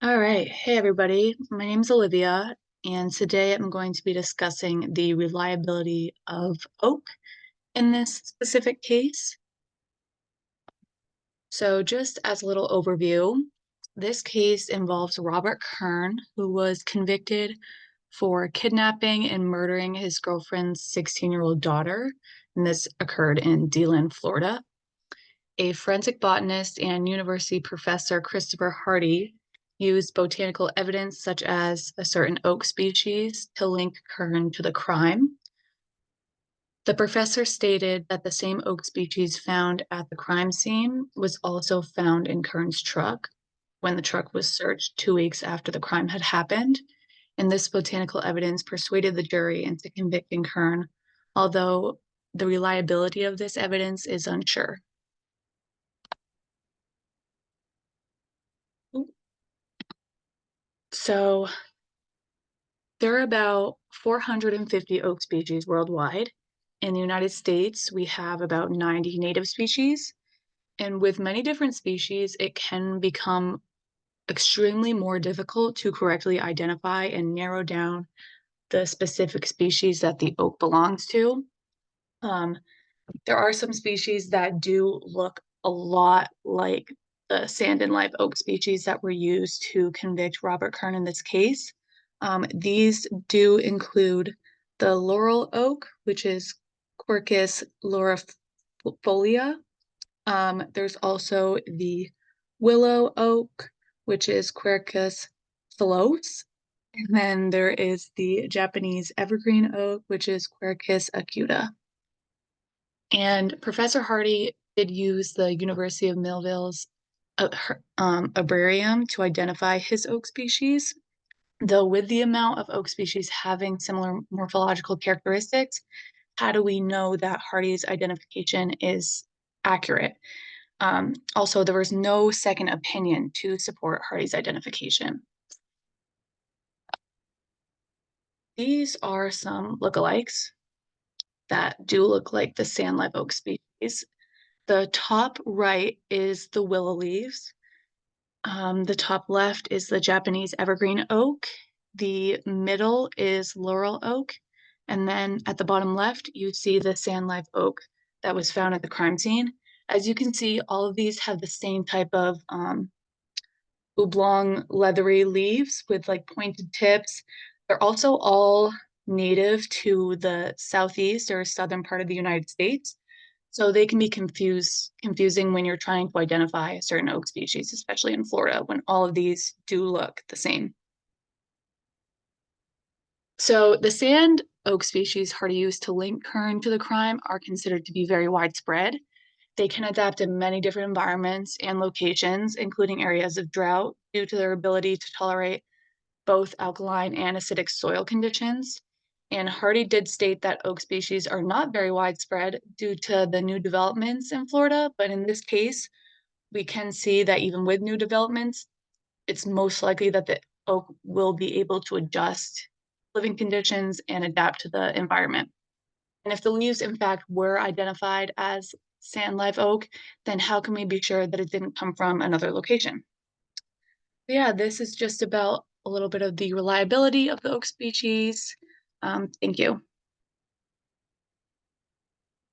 All right. Hey, everybody. My name is Olivia, and today I'm going to be discussing the reliability of oak in this specific case. So, just as a little overview, this case involves Robert Kern, who was convicted for kidnapping and murdering his girlfriend's 16-year-old daughter, and this occurred in DeLand, Florida. A forensic botanist and university professor, Christopher Hardy, used botanical evidence such as a certain oak species to link Kern to the crime. The professor stated that the same oak species found at the crime scene was also found in Kern's truck when the truck was searched 2 weeks after the crime had happened. And this botanical evidence persuaded the jury into convicting Kern, although the reliability of this evidence is unsure. So there are about 450 oak species worldwide. In the United States, we have about 90 native species. And with many different species, it can become extremely more difficult to correctly identify and narrow down the specific species that the oak belongs to. Um, there are some species that do look a lot like the sand and live oak species that were used to convict Robert Kern in this case. These do include the laurel oak, which is Quercus laurifolia. There's also the willow oak, which is Quercus thallus. And then there is the Japanese evergreen oak, which is Quercus acuta. And Professor Hardy did use the University of Millville's herbarium to identify his oak species. Though with the amount of oak species having similar morphological characteristics, how do we know that Hardy's identification is accurate? Also, there was no second opinion to support Hardy's identification. These are some lookalikes that do look like the sand live oak species. The top right is the willow leaves. The top left is the Japanese evergreen oak. The middle is laurel oak. And then at the bottom left, you see the sand live oak that was found at the crime scene. As you can see, all of these have the same type of oblong, leathery leaves with like pointed tips. They're also all native to the southeast or southern part of the United States. So they can be confusing when you're trying to identify a certain oak species, especially in Florida, when all of these do look the same. So the sand oak species Hardy used to link Kern to the crime are considered to be very widespread. They can adapt in many different environments and locations, including areas of drought, due to their ability to tolerate both alkaline and acidic soil conditions. And Hardy did state that oak species are not very widespread due to the new developments in Florida, but in this case, we can see that even with new developments, it's most likely that the oak will be able to adjust living conditions and adapt to the environment. And if the leaves, in fact, were identified as sand live oak, then how can we be sure that it didn't come from another location? Yeah, this is just about a little bit of the reliability of the oak species. Thank you.